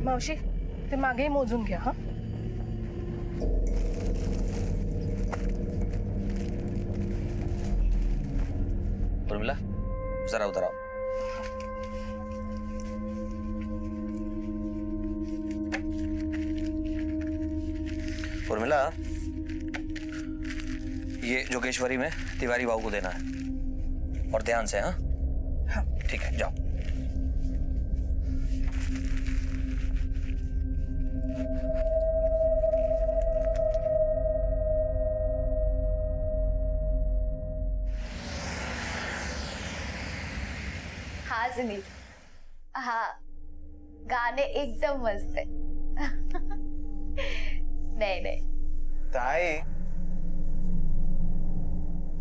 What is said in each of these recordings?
मावशी ते मागे मोजून घ्या हा. उर्मिला जरा उतर आओ. उर्मिला ये जोगेश्वरी में तिवारी बाबू को देना है और ध्यान से. हाँ हाँ ठीक है जाओ. हाँ सुनील, हाँ गाने एकदम मस्त है. नहीं नहीं ताई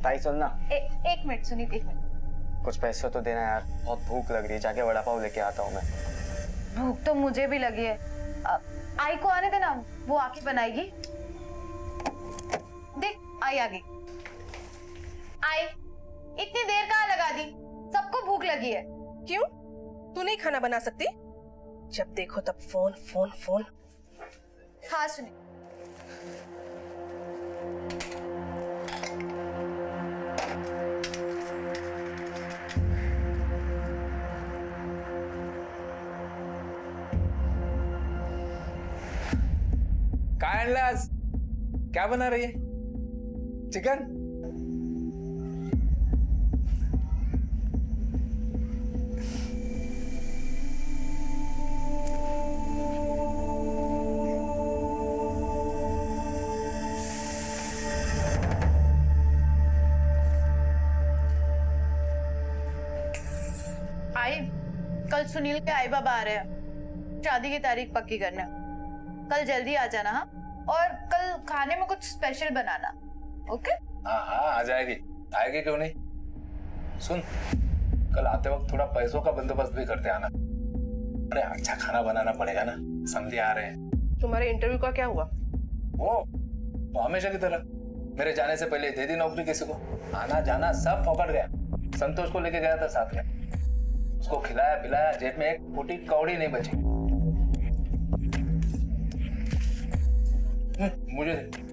ताई सुन ना. एक मिनट सुनील, एक मिनट. कुछ पैसे तो देना यार, बहुत भूख लग रही है. जाके वड़ा पाव लेके आता हूँ मैं. भूख तो मुझे भी लगी है. आई को आने देना, वो आके बनाएगी. देख आई आ गई. आई इतनी देर कहाँ लगा दी? सबको भूख लगी है. क्यों? तू नहीं खाना बना सकती? जब देखो तब फोन फोन फोन. हाँ सुनील. काय आणलं आज? क्या बना रही है? चिकन? आई कल सुनील के आई बाबा आ रहे हैं. शादी की तारीख पक्की करना. कल जल्दी आ जाना. हाँ और कल खाने में कुछ स्पेशल बनाना. ओके? हाँ हाँ आ जाएगी. आएगी क्यों नहीं. सुन कल आते वक्त थोड़ा पैसों का बंदोबस्त भी करते आना. अरे अच्छा खाना बनाना पड़ेगा ना, समझे आ रहे हैं. तुम्हारे इंटरव्यू का क्या हुआ? वो तो हमेशा की तरह मेरे जाने से पहले दे दी नौकरी किसी को. आना जाना सब फोकट गया. संतोष को लेके गया था साथ में, उसको खिलाया पिलाया, जेब में एक फूटी कौड़ी नहीं बची. मुझे दे.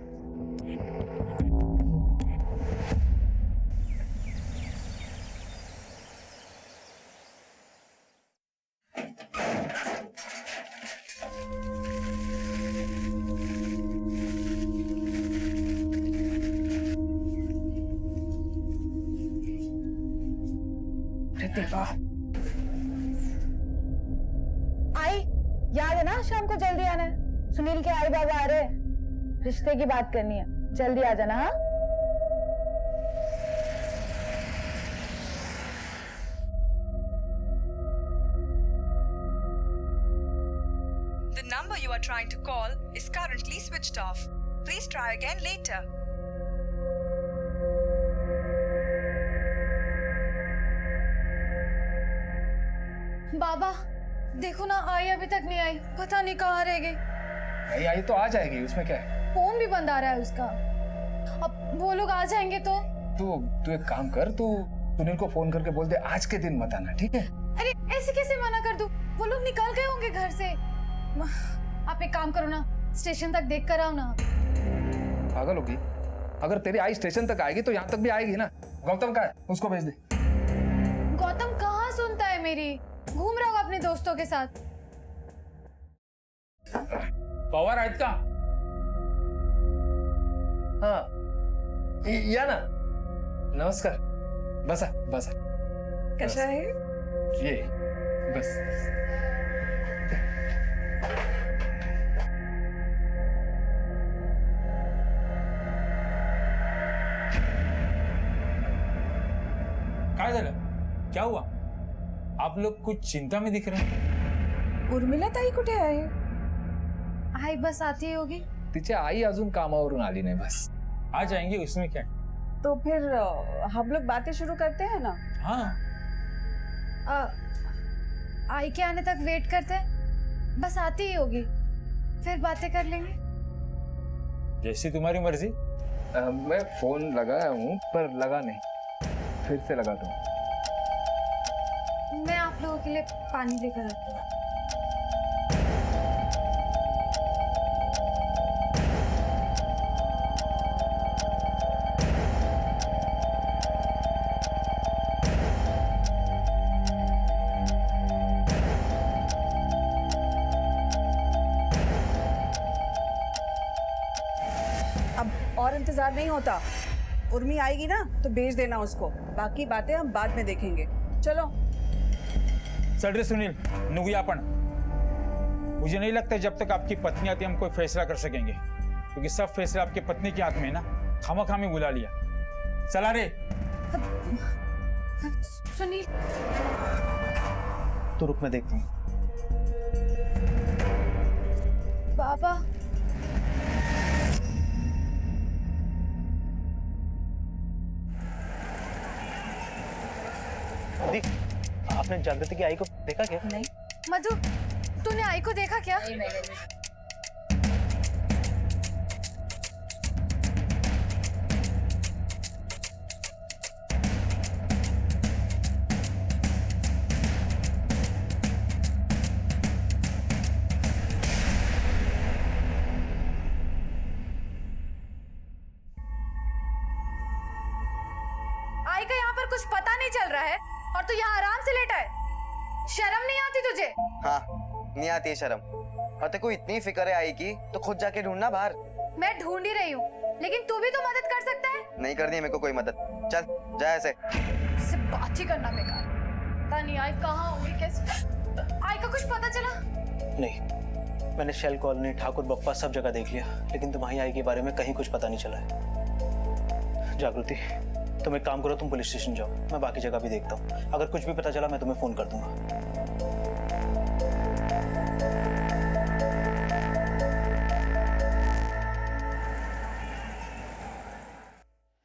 देवा आई याद है ना शाम को जल्दी आना है. सुनील के आई बाबा आ रहे हैं, रिश्ते की बात करनी है. जल्दी आ जाना. हाँ The number you are trying to call is currently switched off. Please try again later. बाबा देखो ना, आई अभी तक नहीं आई. पता नहीं कहाँ रह गई. नहीं आई तो आ जाएगी, उसमें क्या है. फोन भी बंद आ रहा है उसका. अब वो लोग आ जाएंगे तो तू एक काम कर, तू सुनील को फोन करके बोल दे आज के दिन मत आना. ठीक है? अरे ऐसे कैसे मना कर दूं? वो लोग निकल गए होंगे घर से. आप एक काम करो ना, स्टेशन तक देख कर आओ ना. पागल होगी. अगर तेरी आई स्टेशन तक आएगी तो यहाँ तक भी आएगी ना. गौतम का है, उसको भेज दे. गौतम कहाँ सुनता है मेरी? घूम रहा होगा अपने दोस्तों के साथ. पवार आहेत का? हाँ या ना. नमस्कार. बसा बसा. कैसा है? ये बस. काय झालं? क्या हुआ? आप लोग कुछ चिंता में दिख रहे हैं. उर्मिला ताई कुठे आहे? आई बस आती होगी. तिची आई अजून कामावरून आली नाही. बस आ जाएंगे, उसमें क्या है? तो फिर हम लोग बातें शुरू करते हैं ना. हाँ आई के आने तक वेट करते हैं. बस आती ही होगी, फिर बातें कर लेंगे. जैसी तुम्हारी मर्जी. मैं फोन लगाया हूँ पर लगा नहीं, फिर से लगाता हूँ. मैं आप लोगों के लिए पानी लेकर आती हूँ. और इंतजार नहीं होता। उर्मी आएगी ना तो भेज देना उसको, बाकी बातें हम बाद में देखेंगे। चलो। चल रे सुनील, नुगुया आपण। मुझे नहीं लगता जब तक आपकी पत्नी आती हम कोई फैसला कर सकेंगे, क्योंकि सब फैसले आपकी पत्नी के हाथ में है ना। खामा बुला लिया। चला रे। सुनील, तो रुक, मैं देखता हूँ। बाबा। दी, आपने जागृति की आई को देखा क्या? नहीं। मधु, तूने आई को देखा क्या? नहीं, मैंने नहीं। आई का यहाँ पर कुछ पता नहीं चल रहा है और तू यहाँ आराम से लेटा है। शर्म नहीं आती तुझे? हाँ, नहीं आती है शर्म। और तेरे को इतनी फिक्र है आई की तो खुद जाके ढूंढना बाहर। मैं ढूंढ ही रही हूँ, लेकिन तू भी तो मदद कर सकता है। नहीं करनी है मेरे को कोई मदद। चल जा ऐसे। इससे बात ही करना बेकार। पता नहीं आई कहाँ होगी, कैसे। आई का कुछ पता चला? नहीं, मैंने शेल कॉलोनी, ठाकुर बप्पा सब जगह देख लिया, लेकिन तुम्हारी आई के बारे में कहीं कुछ पता नहीं चला है। जागृति, तुम एक काम करो, तुम पुलिस स्टेशन जाओ, मैं बाकी जगह भी देखता हूँ। अगर कुछ भी पता चला मैं तुम्हें फोन कर दूंगा।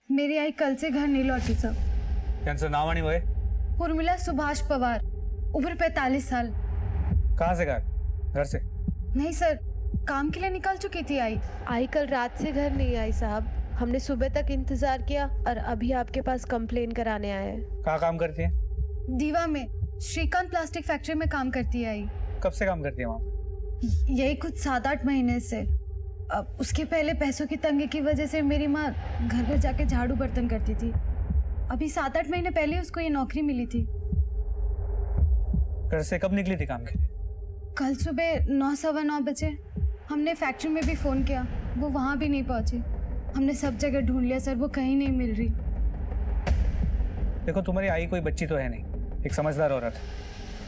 मेरी आई कल से घर नहीं लौटी सब। त्यांचं नाव आणि वय? उर्मिला सुभाष पवार, उम्र 45 साल। कहाँ से घर से? नहीं सर, काम के लिए निकल चुकी थी आई। आई कल रात से घर नहीं आई साहब। हमने सुबह तक इंतजार किया और अभी आपके पास कंप्लेन कराने आए हैं। कहाँ काम करती है? दीवा में श्रीकांत प्लास्टिक फैक्ट्री में काम करती है आई। कब से काम करती है वहाँ? यही कुछ 7-8 महीने से। अब उसके पहले पैसों की तंगी की वजह से मेरी माँ घर घर जाके झाड़ू बर्तन करती थी। अभी 7-8 महीने पहले उसको ये नौकरी मिली थी। घर से कब निकली थी काम के लिए? कल सुबह 9-9:15 बजे। हमने फैक्ट्री में भी फोन किया, वो वहाँ भी नहीं पहुंची। हमने सब जगह ढूंढ लिया सर, वो कहीं नहीं मिल रही। देखो, तुम्हारी आई कोई बच्ची तो है नहीं, एक समझदार औरत।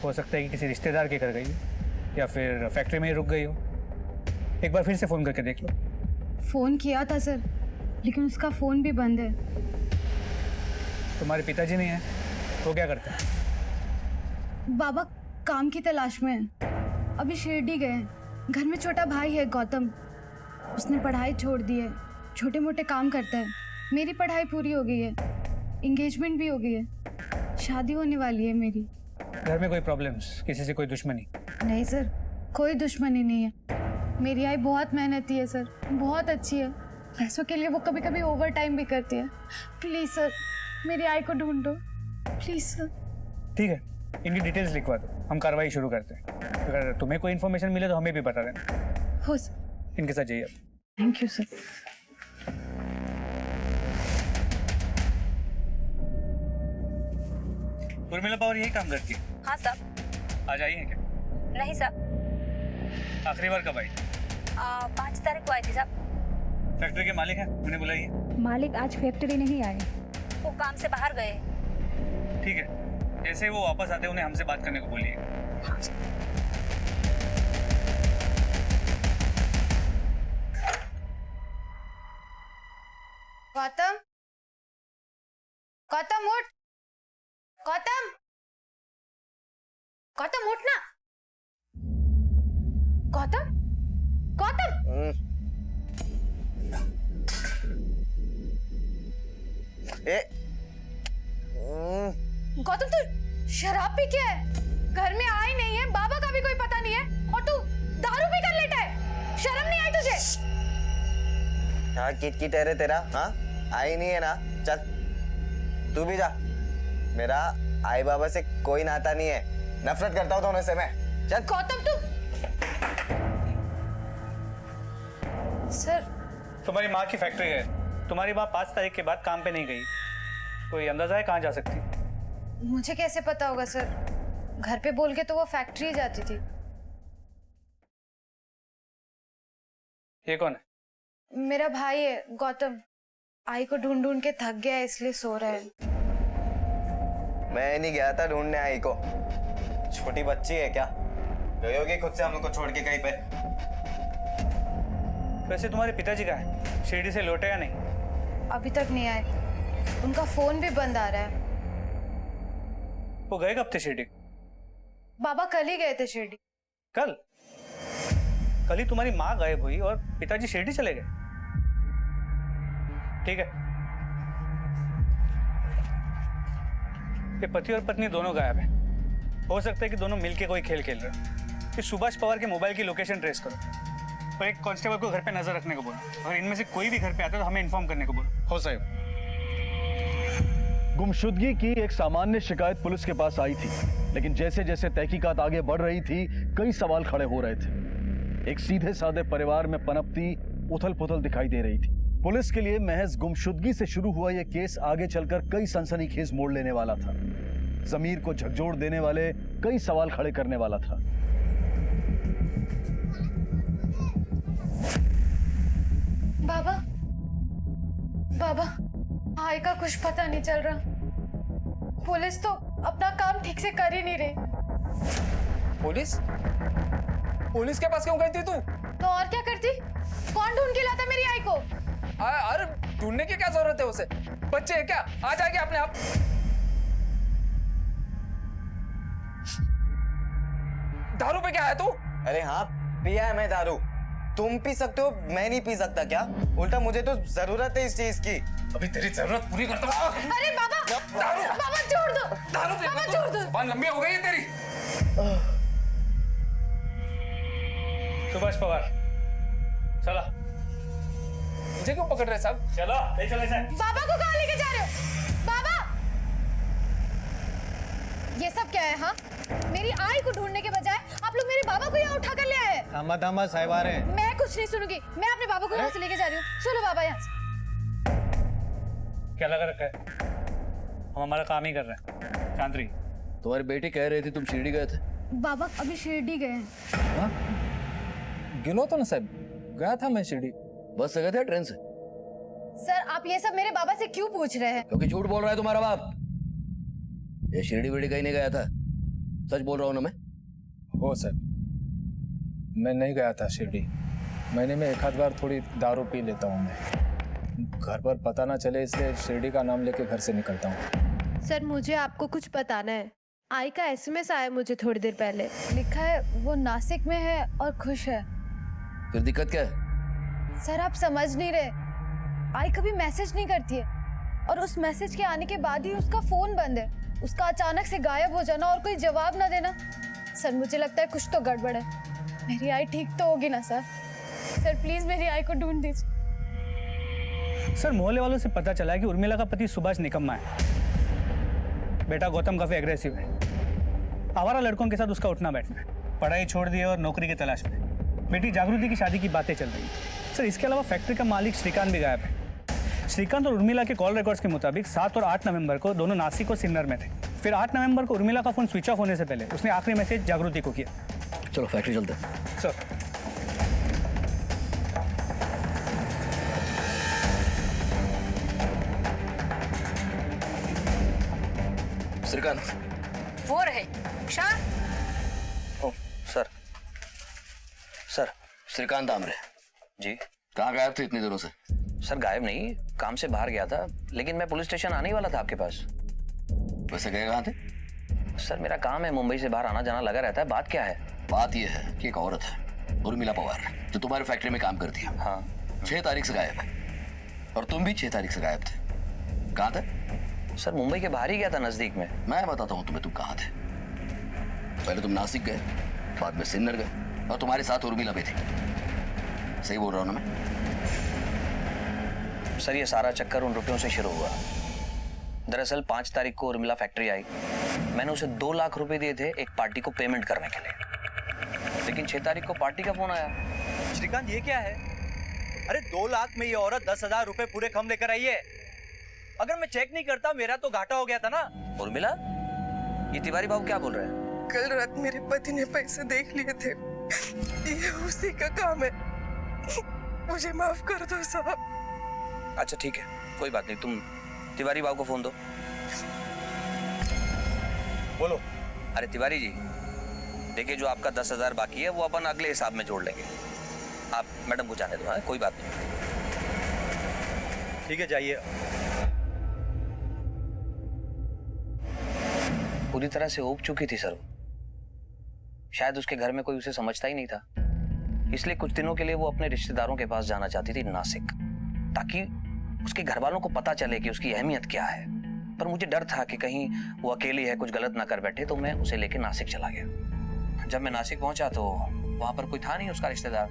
हो सकता है कि किसी रिश्तेदार के घर गई हो या फिर फैक्ट्री में ही रुक गई हो। एक बार फिर से फोन करके देख लो। फोन किया था सर, लेकिन उसका फोन भी बंद है। तुम्हारे पिताजी नहीं है, वो क्या करते हैं? बाबा काम की तलाश में है, अभी शिरडी गए हैं। घर में छोटा भाई है गौतम, उसने पढ़ाई छोड़ दी है, छोटे मोटे काम करता है। मेरी पढ़ाई पूरी हो गई है, एंगेजमेंट भी हो गई है, शादी होने वाली है मेरी। घर में कोई प्रॉब्लम्स, किसी से कोई दुश्मनी? नहीं सर, कोई दुश्मनी नहीं है। मेरी आई बहुत मेहनती है सर, बहुत अच्छी है। पैसों के लिए वो कभी कभी ओवर टाइम भी करती है। प्लीज सर, मेरी आई को ढूंढ दो प्लीज सर। ठीक है, इनकी डिटेल्स लिखवा दो, हम कार्रवाई शुरू करते हैं। अगर तुम्हें कोई इन्फॉर्मेशन मिले तो हमें भी बता देना। हो सर। इनके साथ जाइए। Thank you sir. Urmila Pawar यही काम करती है? हाँ साहब। आज आई है क्या? नहीं साहब। आखिरी बार कब आई? 5 तारीख को आई थी साहब। फैक्ट्री के मालिक हैं, उन्हें बुलाइए। मालिक आज फैक्ट्री नहीं आए, वो काम से बाहर गए। ठीक है, जैसे ही वो वापस आते हैं उन्हें हमसे बात करने को बोलिए। गौतम, गौतम उठ, गौतम, गौतम उठ ना। गौतम, गौतम। गौतम तू शराब पी के है, घर में आई नहीं है, बाबा का भी कोई पता नहीं है और तू दारू पी कर लेटा है। शर्म नहीं आई तुझे? हाँ, किट है रे तेरा। हाँ, आई नहीं है ना, चल तू भी जा। मेरा आई बाबा से कोई नाता नहीं है, नफरत करता हूँ दोनों से मैं। चल। गौतम तू। सर, तुम्हारी माँ की फैक्ट्री है, तुम्हारी माँ 5 तारीख के बाद काम पे नहीं गई। कोई अंदाजा है कहाँ जा सकती? मुझे कैसे पता होगा सर, घर पे बोल के तो वो फैक्ट्री जाती थी। ये कौन है? मेरा भाई है गौतम। आई को ढूंढ ढूंढ के थक गया है, इसलिए सो रहा है। मैं नहीं गया था ढूंढने आई को। छोटी बच्ची है क्या? गई होगी खुद से हम लोग को छोड़ के कहीं पे। वैसे तुम्हारे पिताजी कहाँ हैं? शिरडी से लौटे या नहीं? अभी तक नहीं आए, उनका फोन भी बंद आ रहा है। वो गए कब थे शिरडी? बाबा कल ही गए थे शिरडी। कल? कल ही तुम्हारी माँ गायब हुई और पिताजी शिरडी चले गए। ठीक है, ये पति और पत्नी दोनों गायब हैं। हो सकता है कि दोनों मिलके कोई खेल खेल रहे हैं। कि सुभाष पवार के मोबाइल की लोकेशन ट्रेस करो और एक कांस्टेबल को घर पे नजर रखने को बोलो, और इनमें से कोई भी घर पे आता है तो हमें इन्फॉर्म करने को बोलो। हो साहब। गुमशुदगी की एक सामान्य शिकायत पुलिस के पास आई थी, लेकिन जैसे जैसे तहकीकात आगे बढ़ रही थी कई सवाल खड़े हो रहे थे। एक सीधे साधे परिवार में पनपती उथल पुथल दिखाई दे रही थी। पुलिस के लिए महज गुमशुदगी से शुरू हुआ यह केस आगे चलकर कई सनसनीखेज मोड़ लेने वाला था। जमीर को झकझोर देने वाले कई सवाल खड़े करने वाला था। बाबा, बाबा, आई का कुछ पता नहीं चल रहा। पुलिस तो अपना काम ठीक से कर ही नहीं रही। पुलिस? पुलिस के पास क्यों गई थी तू? तो और क्या करती? कौन ढूंढ के लाता मेरी आई को? अरे ढूंढने की क्या जरूरत है उसे? बच्चे है क्या? आ जाएगी अपने आप। दारू पे क्या है तू? अरे हाँ, पिया है मैं दारू। तुम पी सकते हो, मैं नहीं पी सकता क्या? उल्टा मुझे तो जरूरत है इस चीज की। अभी तेरी जरूरत पूरी करता हूँ। अरे बाबा, दारू! बाबा छोड़ दो। दारू पी बाबा छोड़ दो। जुबान लंबी हो गई है तेरी। सुभाष पवार, चला। मुझे क्यों पकड़ रहे साहब? चलो, ले चले इसे। बाबा को कहाँ लेके जा रहे हो? बाबा, ये सब क्या है? हाँ, मेरी आई को ढूंढने के बजाय आप लोग मेरे बाबा को यहाँ उठा कर ले आए। थामा थामा साहिब आ रहे हैं। मैं कुछ नहीं सुनूंगी। मैं अपने बाबा को यहाँ से लेके जा रही हूँ। चलो बाबा यहाँ से। क्या लगा रखा है? हम हमारा काम ही कर रहे हैं। चांद्री, तुम्हारी बेटी कह रही थी तुम शिरडी गए थे। बाबा अभी शिरडी गए हैं। गिनो तो ना साहब, गया था मैं शिरडी। बस से गए थे ट्रेन से? सर आप ये सब मेरे बाबा से क्यों पूछ रहे हैं? क्योंकि झूठ बोल रहा है तुम्हारा बाप। ये शिरडी विरडी कहीं नहीं गया था, सच बोल रहा हूँ ना मैं। हो सर, मैं नहीं गया था शिरडी। महीने में एक आध बार थोड़ी दारू पी लेता हूँ मैं। घर पर पता ना चले इसलिए शिरडी का नाम लेके घर से निकलता हूँ। सर मुझे आपको कुछ बताना है। आई का एसएमएस आया मुझे थोड़ी देर पहले। लिखा है वो नासिक में है और खुश है। फिर दिक्कत क्या है? सर आप समझ नहीं रहे। आई कभी मैसेज नहीं करती है, और उस मैसेज के आने के बाद ही उसका फोन बंद है। उसका अचानक से गायब हो जाना और कोई जवाब ना देना, सर मुझे लगता है कुछ तो गड़बड़ है। मेरी आई ठीक तो होगी ना सर? सर प्लीज मेरी आई को ढूंढ दीजिए। सर मोहल्ले वालों से पता चला है कि उर्मिला का पति सुभाष निकम्मा है। बेटा गौतम काफी एग्रेसिव है। आवारा लड़कों के साथ उसका उठना बैठना है। पढ़ाई छोड़ दी और नौकरी की तलाश में। बेटी जागृति की शादी की बातें चल रही है। सर इसके अलावा फैक्ट्री का मालिक श्रीकांत भी गायब है। श्रीकांत और उर्मिला के कॉल रिकॉर्ड्स के मुताबिक 7 और 8 नवंबर को दोनों नासिक और सिन्नर में थे। फिर 8 नवंबर को उर्मिला का फोन स्विच ऑफ होने से पहले उसने आखिरी मैसेज जागृति को किया। चलो फैक्ट्री चलते हैं। सर श्रीकांत, वो रहे शाह। ओ सर, सर। श्रीकांत आमरे जी। कहाँ गायब थे इतने दिनों से? सर गायब नहीं, काम से बाहर गया था, लेकिन मैं पुलिस स्टेशन आने ही वाला था आपके पास। वैसे गए कहाँ थे? सर मेरा काम है, मुंबई से बाहर आना जाना लगा रहता है। बात क्या है? बात यह है कि एक औरत है उर्मिला पवार, जो तुम्हारी फैक्ट्री में काम करती है। हाँ। 6 तारीख से गायब है और तुम भी 6 तारीख से गायब थे। कहाँ थे? सर मुंबई के बाहर ही गया था, नजदीक में। मैं बताता हूँ तुम्हें तुम कहाँ थे। पहले तुम नासिक गए, बाद में सिन्नर गए और तुम्हारे साथ उर्मिला भी थी। सही बोल रहा हूँ ना मैं? सर ये सारा चक्कर उन रुपयों से शुरू हुआ। दरअसल 5 तारीख को उर्मिला फैक्ट्री आई। मैंने उसे 2 लाख रुपए दिए थे एक पार्टी को पेमेंट करने के लिए, लेकिन 6 तारीख को पार्टी का फोन आया। श्रीकांत ये क्या है? अरे 2 लाख में ये औरत 10,000 रुपए पूरे कम लेकर आई है। अगर मैं चेक नहीं करता मेरा तो घाटा हो गया था ना। उर्मिला, ये तिवारी बाबू क्या बोल रहे हैं? कल रात मेरे पति ने पैसे देख लिए थे। ये उसी का काम है। मुझे माफ कर दो साहब। अच्छा ठीक है, कोई बात नहीं, तुम तिवारी बाबू को फोन दो। बोलो। अरे तिवारी जी, देखिए जो आपका 10,000 बाकी है वो अपन अगले हिसाब में जोड़ लेंगे। आप मैडम को जाने दो, हाँ कोई बात नहीं। ठीक है, जाइए। पूरी तरह से ऊब चुकी थी सर। शायद उसके घर में कोई उसे समझता ही नहीं था, इसलिए कुछ दिनों के लिए वो अपने रिश्तेदारों के पास जाना चाहती थी, नासिक, ताकि उसके घर वालों को पता चले कि उसकी अहमियत क्या है। पर मुझे डर था कि कहीं वो अकेली है, कुछ गलत ना कर बैठे, तो मैं उसे लेके नासिक चला गया। जब मैं नासिक पहुंचा तो वहां पर कोई था नहीं उसका रिश्तेदार।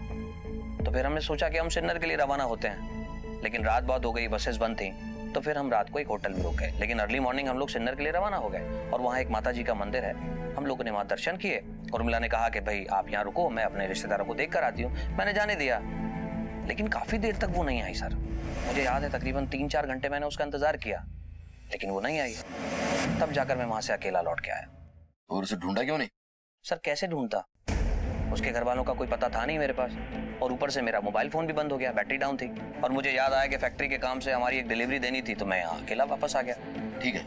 तो फिर हमने सोचा कि हम सिन्नर के लिए रवाना होते हैं, लेकिन रात बहुत हो गई, बसेस बंद थी, तो फिर हम रात को एक होटल में रुक गए। लेकिन अर्ली मॉर्निंग हम लोग सिन्नर के लिए रवाना हो गए और वहाँ एक माता जी का मंदिर है, हम लोगों ने वहाँ दर्शन किए। उर्मिला ने कहा कि भाई आप यहाँ रुको, मैं अपने रिश्तेदारों को देख कर आती हूँ। मैंने जाने दिया, लेकिन काफी देर तक वो नहीं आई सर। मुझे याद है तकरीबन 3-4 घंटे मैंने उसका इंतजार किया, लेकिन वो नहीं आई। तब जाकर मैं वहां से अकेला लौट के आया। और उसे ढूंढा क्यों नहीं? सर कैसे ढूंढता, उसके घर वालों का कोई पता था नहीं मेरे पास, और ऊपर से मेरा मोबाइल फोन भी बंद हो गया, बैटरी डाउन थी। और मुझे याद आया कि फैक्ट्री के काम से हमारी एक डिलीवरी देनी थी, तो मैं यहाँ अकेला वापस आ गया। ठीक है,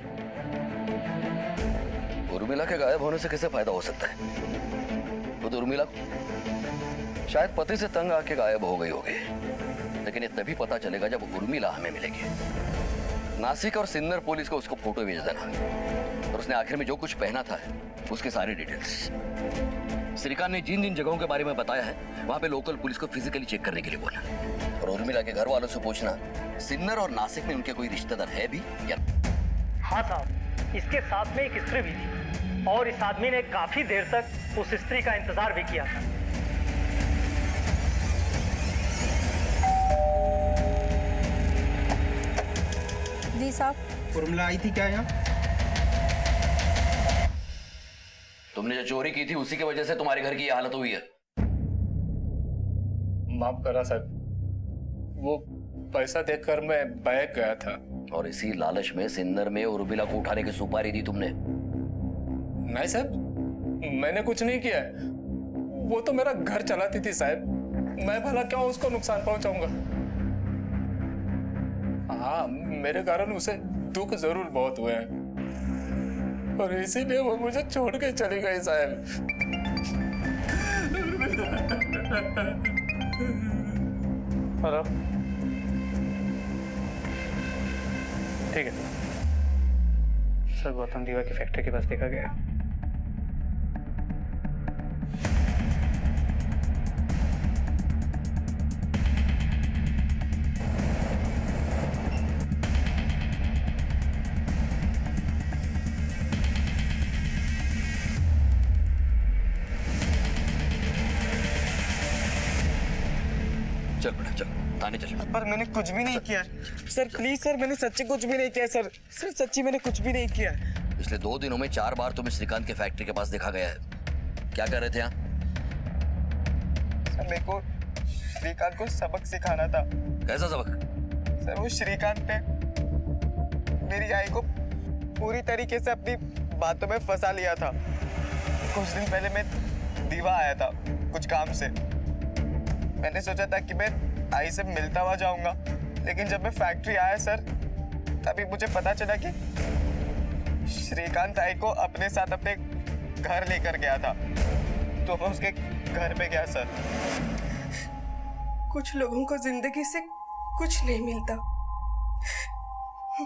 उर्मिला के गायब होने से कैसे फायदा हो सकता है? खुद उर्मिला शायद पति से तंग आके गायब हो गई होगी, लेकिन ये तभी पता चलेगा जब उर्मिला हमें मिलेगी। नासिक और सिन्नर पुलिस को उसको फोटो भेज देना, और उसने आखिर में जो कुछ पहना था उसके सारे डिटेल्स। श्रीकांत ने जिन जिन जगहों के बारे में बताया है वहां पे लोकल पुलिस को फिजिकली चेक करने के लिए बोला, और उर्मिला के घर वालों से पूछना सिन्नर और नासिक में उनके कोई रिश्तेदार है भी या? हाँ साहब, इसके साथ में एक स्त्री भी थी, और इस आदमी ने काफी देर तक उस स्त्री का इंतजार भी किया था। जी साहब। उर्मिला आई थी क्या यहाँ? तुमने जो चोरी की थी उसी की वजह से तुम्हारे घर की ये हालत हुई है। माफ करा सर, वो पैसा देखकर मैं बैग गया था। और इसी लालच में सिन्नर में उर्मिला को उठाने की सुपारी दी तुमने? नहीं साहब, मैंने कुछ नहीं किया, वो तो मेरा घर चलाती थी साहब, मैं भला क्यों उसको नुकसान पहुंचाऊंगा। हाँ, मेरे कारण उसे दुख जरूर बहुत हुए हैं, और इसीलिए वो मुझे छोड़ के चली गई साहब। हेलो, ठीक है सर, गौतम दीवा की फैक्ट्री के पास देखा गया। चल बेटा चल, थाने चल। पर मैंने कुछ भी नहीं किया सर, प्लीज सर, मैंने सच्ची कुछ भी नहीं किया सर। सर सच्ची मैंने कुछ भी नहीं किया। पिछले 2 दिनों में 4 बार तुम्हें श्रीकांत के फैक्ट्री के पास देखा गया है। क्या कर रहे थे यहाँ? सर मेरे को श्रीकांत को सबक सिखाना था। कैसा सबक? सर वो श्रीकांत ने मेरी आई को पूरी तरीके से अपनी बातों में फंसा लिया था। कुछ दिन पहले मैं दीवा आया था कुछ काम से, मैंने सोचा था कि मैं आई से मिलता हुआ जाऊंगा, लेकिन जब मैं फैक्ट्री आया सर, तभी मुझे पता चला कि श्रीकांत आई को अपने साथ अपने घर लेकर गया था। तो मैं उसके घर पे गया सर। कुछ लोगों को जिंदगी से कुछ नहीं मिलता,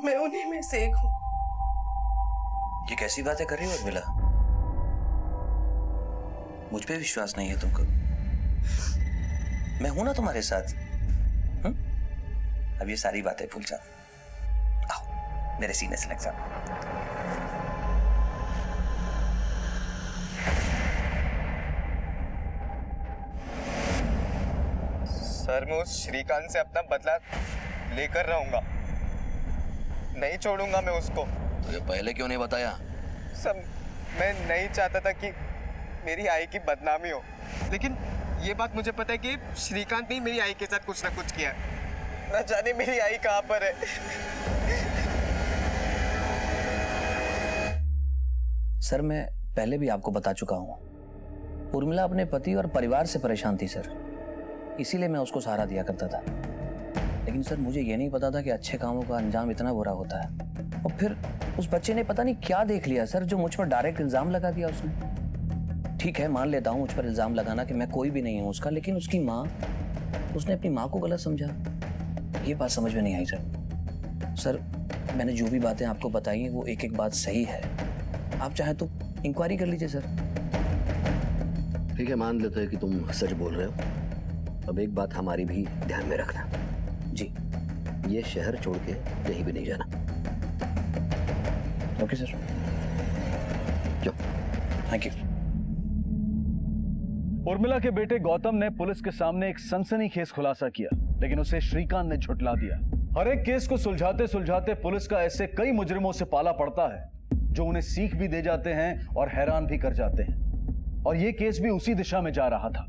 मैं उन्हीं में से एक हूँ। ये कैसी बातें कर रही हो उर्मिला? मुझ पे विश्वास नहीं है तुमको? मैं हूं ना तुम्हारे साथ। अब ये सारी बातें भूल जाओ, आओ मेरे सीने से लग जाओ। सर मैं उस श्रीकांत से अपना बदला लेकर रहूंगा, नहीं छोड़ूंगा मैं उसको। तो ये पहले क्यों नहीं बताया? सर मैं नहीं चाहता था कि मेरी आई की बदनामी हो, लेकिन ये बात मुझे पता है कि श्रीकांत ने मेरी आई के साथ कुछ ना कुछ किया है। न जाने मेरी आई कहाँ पर है। सर मैं पहले भी आपको बता चुका हूं, उर्मिला अपने पति और परिवार से परेशान थी सर, इसीलिए मैं उसको सहारा दिया करता था। लेकिन सर मुझे ये नहीं पता था कि अच्छे कामों का अंजाम इतना बुरा होता है। और फिर उस बच्चे ने पता नहीं क्या देख लिया सर, जो मुझ पर डायरेक्ट इल्जाम लगा दिया उसने। ठीक है, मान लेता हूँ मुझ पर इल्जाम लगाना कि मैं कोई भी नहीं हूँ उसका, लेकिन उसकी माँ, उसने अपनी माँ को गलत समझा। ये बात समझ में नहीं आई सर। सर मैंने जो भी बातें आपको बताई हैं वो एक एक बात सही है। आप चाहे तो इंक्वायरी कर लीजिए सर। ठीक है, मान लेते हैं कि तुम सच बोल रहे हो। अब एक बात हमारी भी ध्यान में रखना। जी। ये शहर छोड़ के कहीं भी नहीं जाना। Okay sir. जो थैंक यू। उर्मिला के बेटे गौतम ने पुलिस के सामने एक सनसनीखेज खुलासा किया, लेकिन उसे श्रीकांत ने झुठला दिया। हर एक केस को सुलझाते सुलझाते पुलिस का ऐसे कई मुजरिमों से पाला पड़ता है जो उन्हें सीख भी दे जाते हैं और हैरान भी कर जाते हैं। और यह केस भी उसी दिशा में जा रहा था।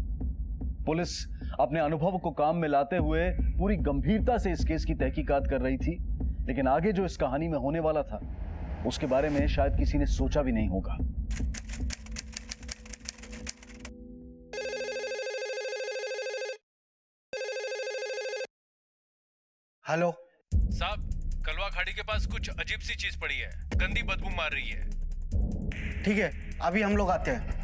पुलिस अपने अनुभव को काम में लाते हुए पूरी गंभीरता से इस केस की तहकीकात कर रही थी, लेकिन आगे जो इस कहानी में होने वाला था उसके बारे में शायद किसी ने सोचा भी नहीं होगा। हेलो साहब, कलवा खाड़ी के पास कुछ अजीब सी चीज पड़ी है, गंदी बदबू मार रही है। ठीक है, अभी हम लोग आते हैं।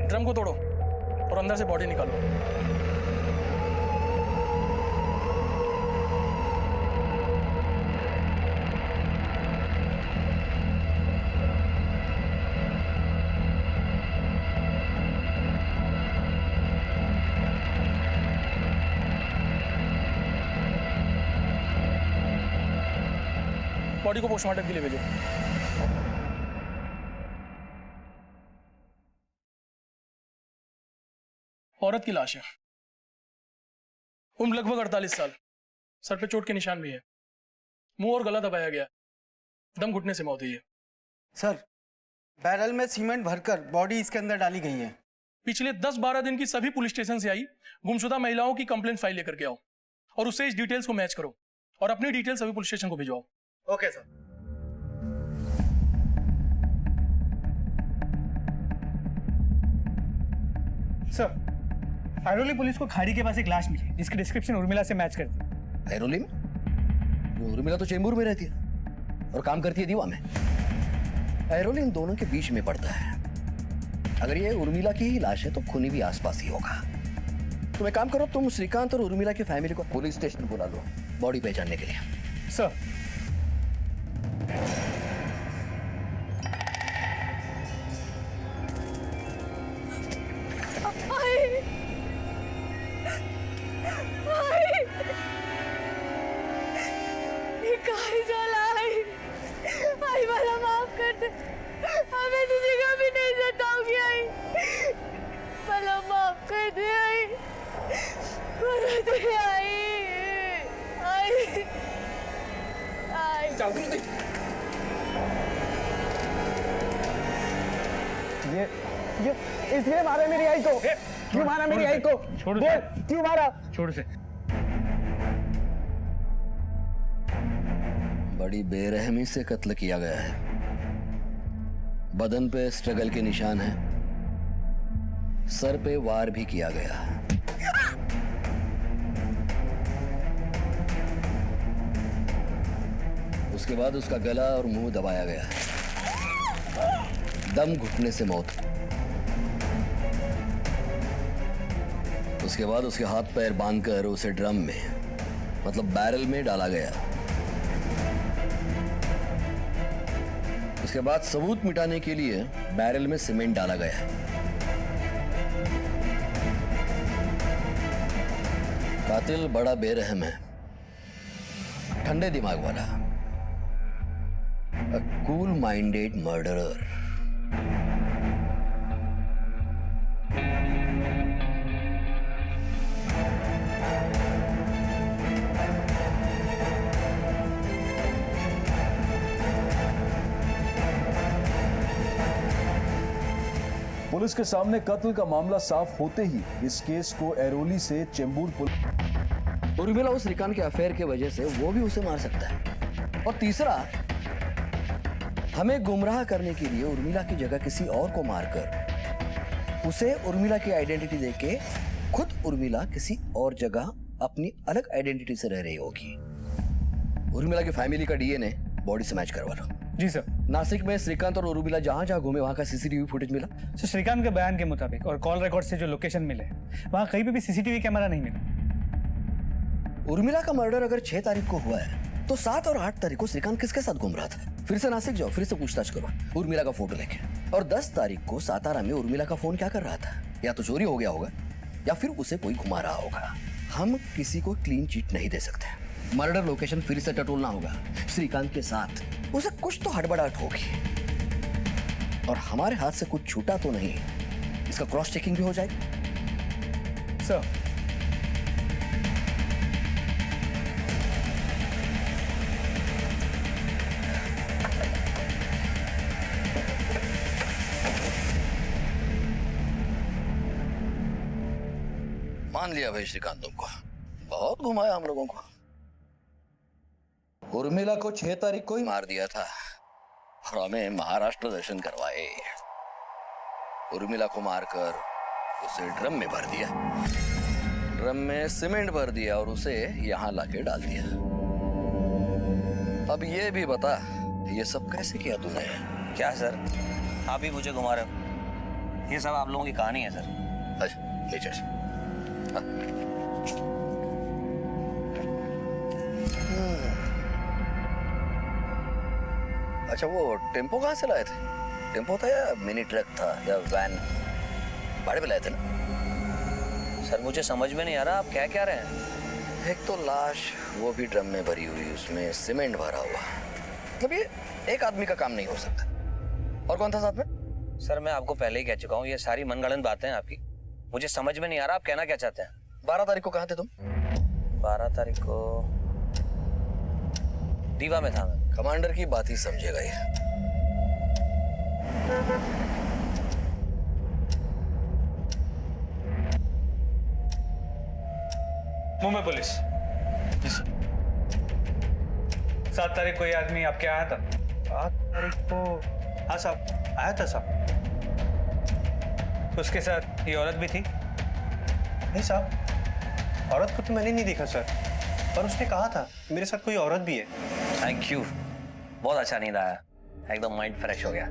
ड्रम को तोड़ो और अंदर से बॉडी निकालो। बॉडी को पोस्टमार्टम के लिए भेजो। औरत की लाश है, उम्र लगभग 48 साल, सर पे चोट के निशान भी है, मुंह और गला दबाया गया, दम घुटने से मौत हुई है। सर, बैरल में सीमेंट भरकर बॉडी इसके अंदर डाली गई है। पिछले 10-12 दिन की सभी पुलिस स्टेशन से आई गुमशुदा महिलाओं की कंप्लेंट फाइल लेकर के आओ और उससे इस डिटेल्स को मैच करो और अपनी डिटेल्स सभी पुलिस स्टेशन को भिजवाओ। Okay sir. Sir, Airoli police को खाड़ी के पास एक लाश मिली जिसकी डिस्क्रिप्शन उर्मिला से मैच करती है। ऐरोली में? वो उर्मिला तो चेंबूर में रहती है और काम करती है दीवा में। ऐरोली इन दोनों के बीच में पड़ता है। अगर ये उर्मिला की ही लाश है तो खूनी भी आसपास ही होगा। तुम एक काम करो, तुम श्रीकांत और उर्मिला की फैमिली को पुलिस स्टेशन बुला लो बॉडी पहचानने के लिए। सर, आई वाला माफ कर दे, हमें तुझे कभी नहीं सताऊंगी। आई वाला माफ कर दे। आई आई आई जागृति, ये इसलिए मारा मेरी आई को। क्यों मारा मेरी आई को? छोड़ बोल, क्यों मारा? छोड़ से। बड़ी बेरहमी से कत्ल किया गया है। बदन पे स्ट्रगल के निशान हैं, सर पे वार भी किया गया है। उसके बाद उसका गला और मुंह दबाया गया है। दम घुटने से मौत। उसके बाद उसके हाथ पैर बांधकर उसे ड्रम में, मतलब बैरल में डाला गया। उसके बाद सबूत मिटाने के लिए बैरल में सीमेंट डाला गया। कातिल बड़ा बेरहम है, ठंडे दिमाग वाला, a cool minded murderer। Police के सामने कत्ल का मामला साफ होते ही इस केस को एरोली से चेंबूर पुलिस उर्मिला उस श्रीकांत के अफेयर की वजह से वो भी उसे मार सकता है। और तीसरा, हमें गुमराह करने के लिए उर्मिला की जगह किसी और को मारकर उसे उर्मिला की आइडेंटिटी देके खुद उर्मिला किसी और जगह अपनी अलग आइडेंटिटी से रह रही होगी। उर्मिला की फैमिली का डीएनए बॉडी से मैच करवा लो। जी सर। नासिक में श्रीकांत और उर्मिला जहां जहां घूमे वहां का सीसीटीवी फुटेज मिला? सर श्रीकांत के बयान के मुताबिक और कॉल रिकॉर्ड से जो लोकेशन मिले वहां कहीं पे भी सीसीटीवी कैमरा नहीं मिला। उर्मिला का मर्डर अगर 6 तारीख को हुआ है तो 7 और 8 तारीख को श्रीकांत किसके साथ घूम रहा था? फिर से नासिक जाओ, फिर से पूछताछ करो उर्मिला का फोटो लेके। और 10 तारीख को सातारा में उर्मिला का फोन क्या कर रहा था? या तो चोरी हो गया होगा या फिर उसे कोई घुमा रहा होगा। हम किसी को क्लीन चिट नहीं दे सकते। मर्डर लोकेशन फिर से टटोलना होगा श्रीकांत के साथ। उसे कुछ तो हड़बड़ाहट होगी और हमारे हाथ से कुछ छूटा तो नहीं, इसका क्रॉस चेकिंग भी हो जाएगा। सर मान लिया भाई श्रीकांत, तुमको बहुत घुमाया हम लोगों को। उर्मिला को 6 तारीख को ही मार दिया था और हमें महाराष्ट्र दर्शन करवाए। उर्मिला को मारकर उसे ड्रम में भर दिया, ड्रम में सीमेंट भर दिया और उसे यहां लाके डाल दिया। अब ये भी बता, ये सब कैसे किया तूने? क्या सर, आप ही मुझे घुमा रहे हो? ये सब आप लोगों की कहानी है सर। अच्छा नीचे से। अच्छा वो टेम्पो कहाँ से लाए थे? टेम्पो था या मिनी ट्रक था या वैन? भाड़े पे लाए थे ना? सर मुझे समझ में नहीं आ रहा आप क्या कह रहे हैं। एक तो लाश, वो भी ड्रम में भरी हुई, उसमें सीमेंट भरा हुआ। मतलब ये एक आदमी का काम नहीं हो सकता। और कौन था साथ में? सर मैं आपको पहले ही कह चुका हूँ, ये सारी मनगढ़ंत बातें हैं आपकी। मुझे समझ में नहीं आ रहा आप कहना क्या चाहते हैं। 12 तारीख को कहाँ थे तुम? 12 तारीख को दीवा में था मैं। कमांडर की बात ही समझेगा ये। मुंबई पुलिस। 7 तारीख को ये आदमी आपके आया था? 7 तारीख को? हाँ साहब आया था साहब। उसके साथ ये औरत भी थी? नहीं साहब, औरत को तो मैंने नहीं देखा सर, पर उसने कहा था मेरे साथ कोई औरत भी है। थैंक यू, बहुत अच्छा नींद आया, एकदम माइंड फ्रेश हो गया।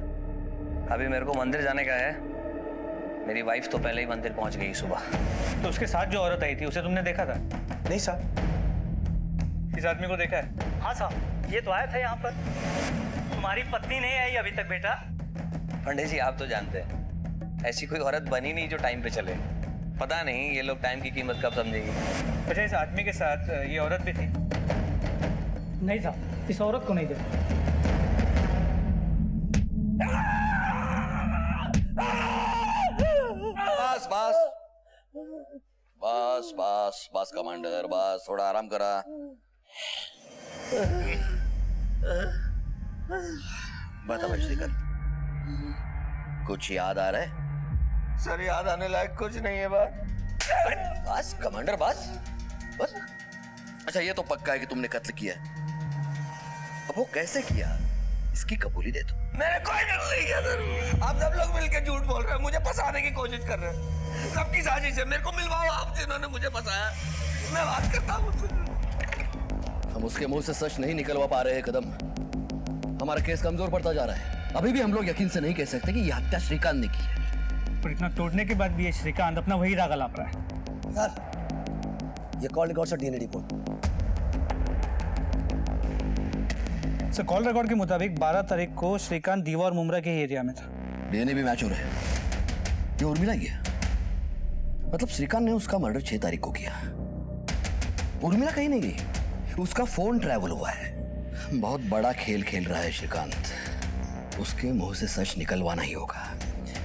अभी मेरे को मंदिर जाने का है, मेरी वाइफ तो पहले ही मंदिर पहुंच गई सुबह। तो उसके साथ जो औरत आई थी उसे तुमने देखा था? नहीं साहब। इस आदमी को देखा है? हाँ साहब, ये तो आया था यहाँ पर। तुम्हारी पत्नी नहीं आई अभी तक बेटा? पंडित जी आप तो जानते हैं ऐसी कोई औरत बनी नहीं जो टाइम पे चले। पता नहीं ये लोग टाइम की कीमत कब समझेगी। अच्छा इस आदमी के साथ ये औरत भी थी? नहीं साहब, इस औरत को नहीं देखा। बस बस बस बस बस कमांडर, बस थोड़ा आराम करा। बता भाई श्रीकांत, कुछ याद आ रहा है? सर याद आने लायक कुछ नहीं है बात। बस कमांडर बस बस। अच्छा ये तो पक्का है कि तुमने कत्ल किया। अब वो कैसे किया इसकी कबूली दे दो। मैंने कोई गलत नहीं किया सर। आप सब लोग मिलकर झूठ बोल रहे हैं, मुझे फंसाने की कोशिश कर रहे हैं। सबकी साजिश है, मेरे को मिलवाओ आप जिन्होंने मुझे फंसाया। मैं बात करता हूँ। हम उसके मुंह से सच नहीं निकलवा पा रहे हैं कदम। हमारा केस कमजोर पड़ता जा रहा है। अभी भी हम लोग यकीन से नहीं कह सकते कि यह हत्या श्रीकांत ने की है। पर इतना तोड़ने के बाद भी ये श्रीकांत अपना वही राग लाप रहा है। सर ये कॉल रिकॉर्ड से DNA report. Sir call record के मुताबिक 12 तारीख को श्रीकांत दीवा और मुमरा के एरिया में था। डीएनए भी मैच हो रहा है। ये उर्मिला ही है। मतलब श्रीकांत ने उसका मर्डर 6 तारीख को किया। उर्मिला कहीं नहीं गई, उसका फोन ट्रैवल हुआ है। बहुत बड़ा खेल खेल रहा है श्रीकांत। उसके मुंह से सच निकलवाना ही होगा।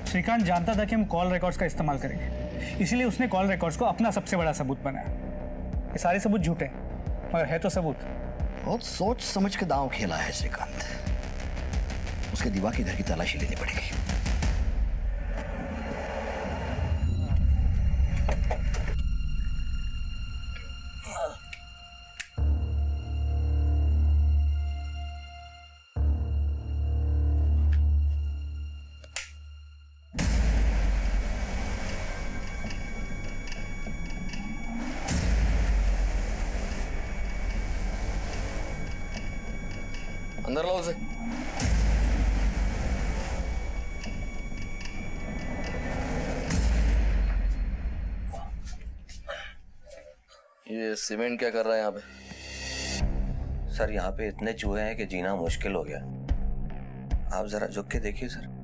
श्रीकांत जानता था कि हम कॉल रिकॉर्ड्स का इस्तेमाल करेंगे, इसीलिए उसने कॉल रिकॉर्ड्स को अपना सबसे बड़ा सबूत बनाया। ये सारे सबूत झूठे हैं, मगर है तो सबूत। बहुत सोच समझ के दांव खेला है श्रीकांत। उसके दीवा के घर की तलाशी लेनी पड़ेगी। अंदर लो उसे। ये सीमेंट क्या कर रहा है यहाँ पे? सर यहाँ पे इतने चूहे हैं कि जीना मुश्किल हो गया। आप जरा झुक के देखिए सर।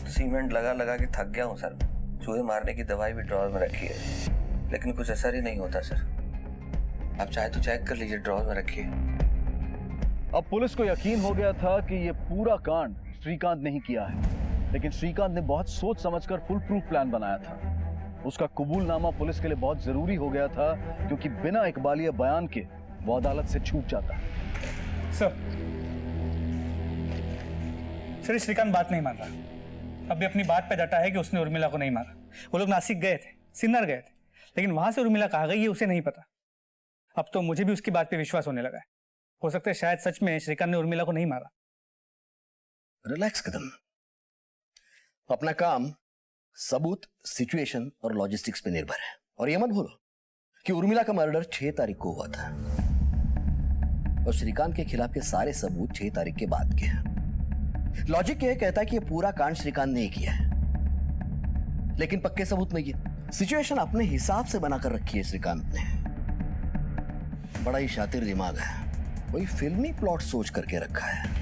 सीमेंट लगा लगा के थक गया हूँ सर। चूहे मारने की दवाई भी ड्रॉर में रखी है, लेकिन कुछ असर ही नहीं होता सर। आप चाहे तो चेक कर लीजिए, ड्रॉर में रखिए। अब पुलिस को यकीन हो गया था कि ये पूरा कांड श्रीकांत ने ही किया है, लेकिन श्रीकांत ने बहुत सोच समझकर फुल प्रूफ प्लान बनाया था। उसका कबूलनामा पुलिस के लिए बहुत जरूरी हो गया था, क्योंकि बिना इकबालिया बयान के वो अदालत से छूट जाता। सर श्रीकांत बात नहीं मान रहा। अभी अपनी बात पे डटा है कि उसने उर्मिला को नहीं मारा। वो लोग नासिक गए थे, सिन्नर गए थे, लेकिन वहां से उर्मिला कहाँ गई है उसे नहीं पता। अब तो मुझे भी उसकी बात पे विश्वास होने लगा है। हो सकता है शायद सच में श्रीकांत ने उर्मिला को नहीं मारा। रिलैक्स कदम। अपना काम सबूत, सिचुएशन और लॉजिस्टिक्स पे निर्भर है। और ये मत भूलो कि उर्मिला का मर्डर 6 तारीख को हुआ था और श्रीकांत के खिलाफ के सारे सबूत 6 तारीख के बाद के हैं। लॉजिक यह कहता है कि ये पूरा कांड श्रीकांत ने ही किया है, लेकिन पक्के सबूत नहीं है। सिचुएशन अपने हिसाब से बनाकर रखी है श्रीकांत ने। बड़ा ही शातिर दिमाग है, वही फिल्मी प्लॉट सोच करके रखा है।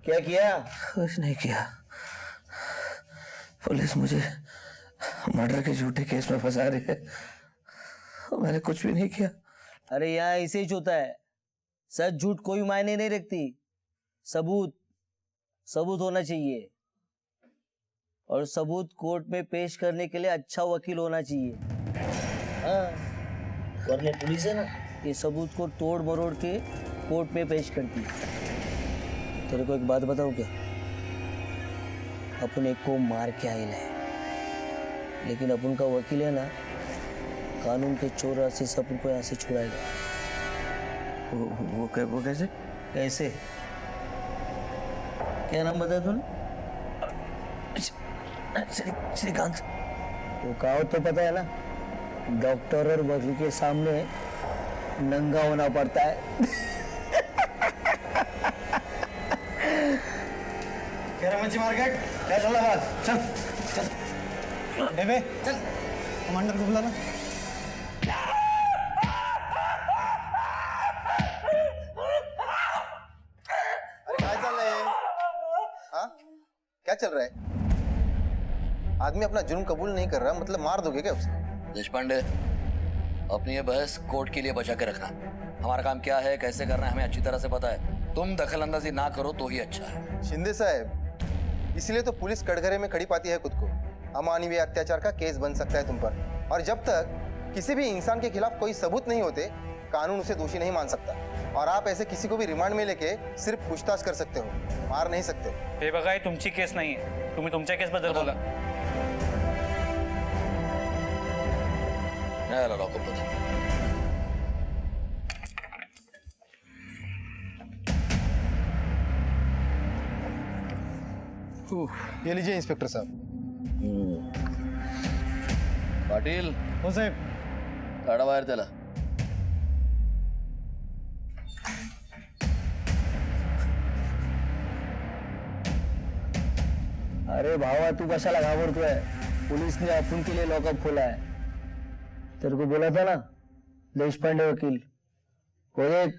क्या किया? कुछ नहीं किया। पुलिस मुझे मर्डर के झूठे केस में फंसा रही है। मैंने कुछ भी नहीं किया। अरे यहाँ ऐसे ही होता है। सच झूठ कोई मायने नहीं रखती। सबूत होना चाहिए, और सबूत कोर्ट में पेश करने के लिए अच्छा वकील होना चाहिए। हाँ, वरना पुलिस है ना, ये सबूत को तोड़ मरोड़ के कोर्ट में पेश करती है। तेरे को एक बात बताऊं क्या? अपन एक को मार के आए है, लेकिन अपन का वकील है ना, कानून के चोर रास्ते से अपन को यहाँ से छुड़ाएगा। वो कैसे? कैसे? क्या नाम बताया तूने? श्रीकांत। वो कहावत तो पता है ना, डॉक्टर और वकील के सामने नंगा होना पड़ता है। मच्छी मार्केट क्या चल रहा है? चल बेबे चल, कमांडर को बुलाना। अरे क्या चल रहा है? हाँ, क्या चल रहा है? आदमी अपना जुर्म कबूल नहीं कर रहा, मतलब मार दोगे क्या उसे? देशपांडे, अपनी ये बहस कोर्ट के लिए बचा के रखना। हमारा काम क्या है, कैसे करना है, हमें अच्छी तरह से पता है। तुम दखल अंदाजी ना करो तो ही अच्छा है। शिंदे साहब, इसलिए तो पुलिस कटघरे में खड़ी पाती है खुद को। अमानवीय अत्याचार का केस बन सकता है तुम पर, और जब तक किसी भी इंसान के खिलाफ कोई सबूत नहीं होते, कानून उसे दोषी नहीं मान सकता। और आप ऐसे किसी को भी रिमांड में लेके सिर्फ पूछताछ कर सकते हो, मार नहीं सकते। हे बघा, हे तुमची केस नाही आहे, तुम्ही तुमच्या केस बद्दल बोला। नाही आला डॉक्टर। ये लीजिए इंस्पेक्टर साहब। पाटील। हो साहेब। काढा बाहेर त्याला। अरे भावा, तू कशाला घाबरतोय? पुलिस ने अपन के लिए लॉकअप खोला है। तेरे को बोला था ना, देशपांडे वकील, वो देख,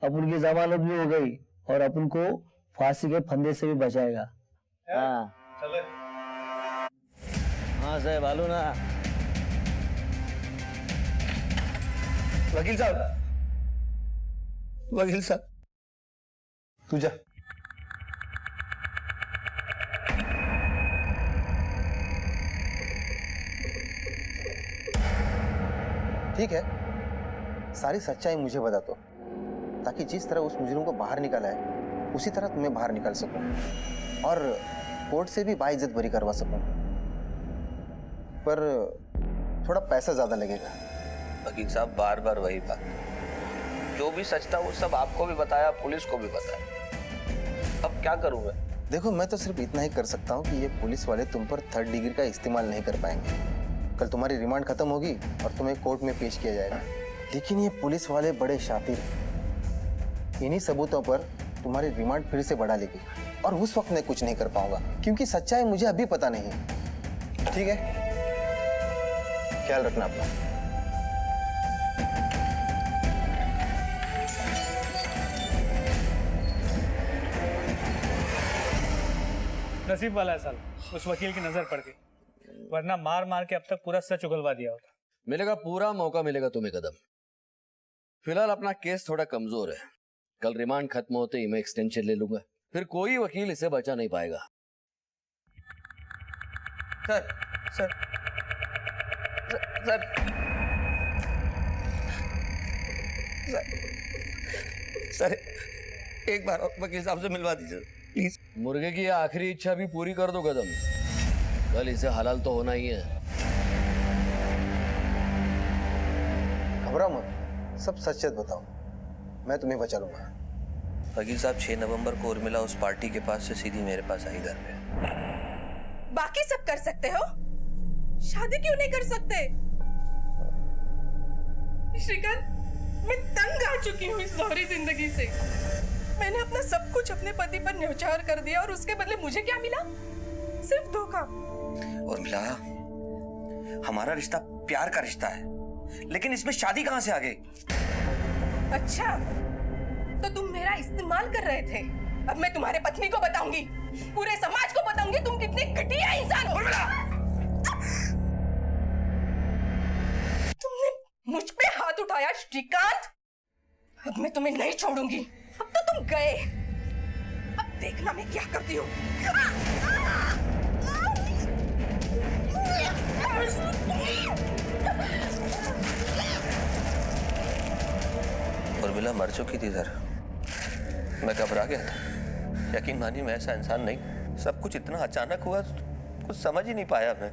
अपन की जमानत भी हो गई और अपन को फांसी के फंदे से भी बचाएगा। हाँ हाँ साहब, आलू ना। वकील साहब तू जा। ठीक है, सारी सच्चाई मुझे बता दो, ताकि जिस तरह उस मुजरिम को बाहर निकाला है उसी तरह तुम्हें बाहर निकाल सकूं और कोर्ट से भी बाइज्जत बरी करवा सकूं। पर थोड़ा पैसा ज्यादा लगेगा। वकील साहब बार बार वही बात, जो भी सच था वो सब आपको भी बताया, पुलिस को भी बताया। अब क्या करूं मैं? देखो, मैं तो सिर्फ इतना ही कर सकता हूँ कि ये पुलिस वाले तुम पर 3rd डिग्री का इस्तेमाल नहीं कर पाएंगे। कल तुम्हारी रिमांड खत्म होगी और तुम्हें कोर्ट में पेश किया जाएगा। लेकिन ये पुलिस वाले बड़े शातिर हैं। इन्हीं सबूतों पर तुम्हारी रिमांड फिर से बढ़ा लेगी और उस वक्त मैं कुछ नहीं कर पाऊंगा, क्योंकि सच्चाई मुझे अभी पता नहीं है। ठीक है, ख्याल रखना अपना। नसीब वाला है साला, उस वकील की नजर पड़ गई, वरना मार मार के अब तक पूरा सच उगलवा दिया होता। मिलेगा, पूरा मौका मिलेगा तुम्हें कदम। फिलहाल अपना केस थोड़ा कमजोर है, कल रिमांड खत्म होते ही मैं एक्सटेंशन ले लूंगा, फिर कोई वकील इसे बचा नहीं पाएगा। सर सर सर सर, एक बार और वकील साहब से मिलवा दीजिए प्लीज। मुर्गे की आखिरी इच्छा भी पूरी कर दो कदम, कल इसे हलाल तो होना ही है। घबराओ मत, सब सच सच बताओ, मैं तुम्हें बचा लूंगा। वकील साहब 6 नवंबर को उर्मिला उस पार्टी के पास से सीधी मेरे पास आई घर पे। बाकी सब कर सकते हो, शादी क्यों नहीं कर सकते? श्रीकांत, मैं तंग आ चुकी हूँ इस दोहरी जिंदगी से। मैंने अपना सब कुछ अपने पति पर न्यौछावर कर दिया और उसके बदले मुझे क्या मिला? सिर्फ धोखा। उर्मिला, हमारा रिश्ता प्यार का रिश्ता है, लेकिन इसमें शादी कहां से आ गई? अच्छा, तो तुम मेरा इस्तेमाल कर रहे थे। अब मैं तुम्हारे पत्नी को बताऊंगी, पूरे समाज को बताऊंगी तुम कितने घटिया इंसान हो। तुमने मुझ पे हाथ उठाया श्रीकांत, अब मैं तुम्हें नहीं छोड़ूंगी। अब तो तुम गए, अब देखना मैं क्या करती हूँ। उर्मिला मर चुकी थी सर, मैं घबरा गया था। यकीन मानिए मैं ऐसा इंसान नहीं, सब कुछ इतना अचानक हुआ कुछ समझ ही नहीं पाया मैं।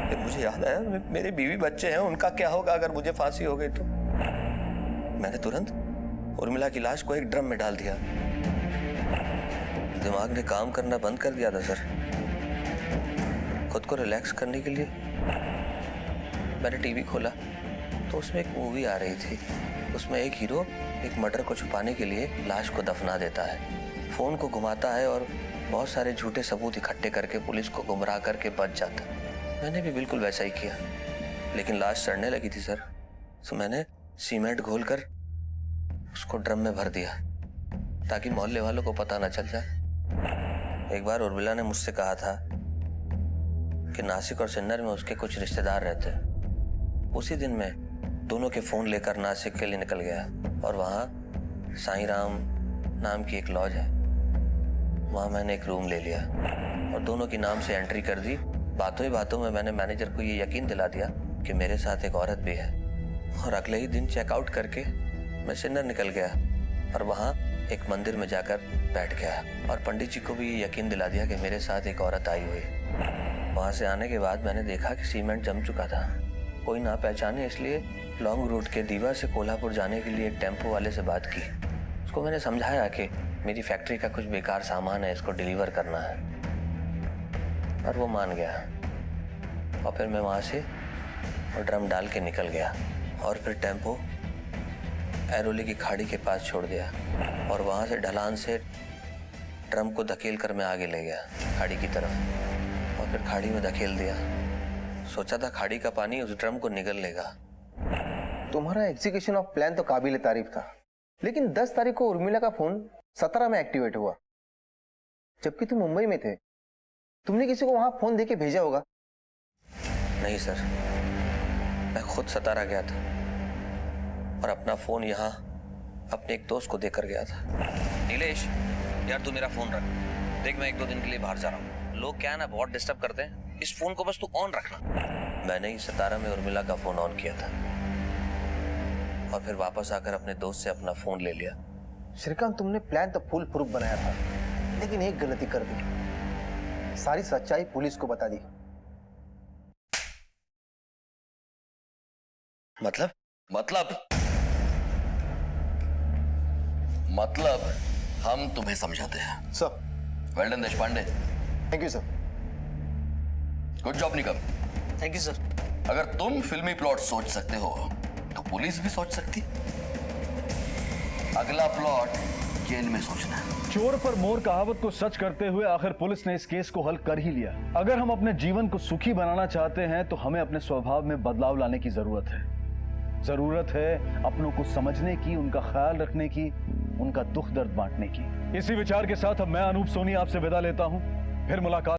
फिर मुझे याद आया मेरे बीवी बच्चे हैं, उनका क्या होगा अगर मुझे फांसी हो गई तो। मैंने तुरंत उर्मिला की लाश को एक ड्रम में डाल दिया। दिमाग ने काम करना बंद कर दिया था सर। खुद को रिलैक्स करने के लिए मैंने टीवी खोला तो उसमें एक मूवी आ रही थी। उसमें एक हीरो एक मर्डर को छुपाने के लिए लाश को दफना देता है, फोन को घुमाता है और बहुत सारे झूठे सबूत इकट्ठे करके पुलिस को गुमराह करके बच जाता। मैंने भी बिल्कुल वैसा ही किया, लेकिन लाश सड़ने लगी थी सर, तो मैंने सीमेंट घोलकर उसको ड्रम में भर दिया ताकि मोहल्ले वालों को पता न चल जाए। एक बार उर्मिला ने मुझसे कहा था कि नासिक और सिन्नर में उसके कुछ रिश्तेदार रहते हैं। उसी दिन मैं दोनों के फोन लेकर नासिक के लिए निकल गया और वहाँ साईं राम नाम की एक लॉज है, वहाँ मैंने एक रूम ले लिया और दोनों की नाम से एंट्री कर दी। बातों ही बातों में मैंने मैनेजर को ये यकीन दिला दिया कि मेरे साथ एक औरत भी है और अगले ही दिन चेकआउट करके मैं सिन्नर निकल गया और वहाँ एक मंदिर में जाकर बैठ गया और पंडित जी को भी ये यकीन दिला दिया कि मेरे साथ एक औरत आई हुई। वहाँ से आने के बाद मैंने देखा कि सीमेंट जम चुका था, कोई ना पहचाने, इसलिए लॉन्ग रूट के दीवा से कोल्हापुर जाने के लिए एक टेम्पो वाले से बात की। उसको मैंने समझाया कि मेरी फैक्ट्री का कुछ बेकार सामान है, इसको डिलीवर करना है, और वो मान गया। और फिर मैं वहाँ से ड्रम डाल के निकल गया और फिर टेम्पो ऐरोली की खाड़ी के पास छोड़ दिया और वहाँ से ढलान से ड्रम को धकेल कर मैं आगे ले गया खाड़ी की तरफ और फिर खाड़ी में धकेल दिया। सोचा था खाड़ी का पानी उस ड्रम को निगल लेगा। तुम्हारा एग्जीक्यूशन ऑफ प्लान तो काबिल तारीफ था, लेकिन 10 तारीख को उर्मिला का फोन 17 में एक्टिवेट हुआ, जबकि तुम मुंबई में थे। तुमने किसी को वहां फोन देके भेजा होगा। नहीं सर, मैं खुद 17 गया था और अपना फोन यहाँ अपने एक दोस्त को देकर गया था। नीलेश यार, तू मेरा फोन रख, देख मैं 1-2 दिन के लिए बाहर जा रहा हूँ, लोग क्या है ना बहुत डिस्टर्ब करते हैं, इस फोन को बस तू ऑन रखना। मैंने ही 17 में उर्मिला का फोन ऑन किया था और फिर वापस आकर अपने दोस्त से अपना फोन ले लिया। श्रीकांत, तुमने प्लान तो फुल प्रूफ बनाया था, लेकिन एक गलती कर दी, सारी सच्चाई पुलिस को बता दी। मतलब मतलब हम तुम्हें समझाते हैं। Sir. Well done Deshpande. Thank you sir. Good job Nikam. Thank you sir. अगर तुम फिल्मी प्लॉट सोच सकते हो तो पुलिस भी सोच सकती। अगला प्लॉट जेल में सोचना है। चोर पर मोर कहावत को सच करते हुए आखिर पुलिस ने इस केस को हल कर ही लिया। अगर हम अपने जीवन को सुखी बनाना चाहते हैं तो हमें अपने स्वभाव में बदलाव लाने की जरूरत है। जरूरत है अपनों को समझने की, उनका ख्याल रखने की, उनका दुख दर्द बांटने की। इसी विचार के साथ अब मैं अनूप सोनी आपसे विदा लेता हूं। फिर मुलाकात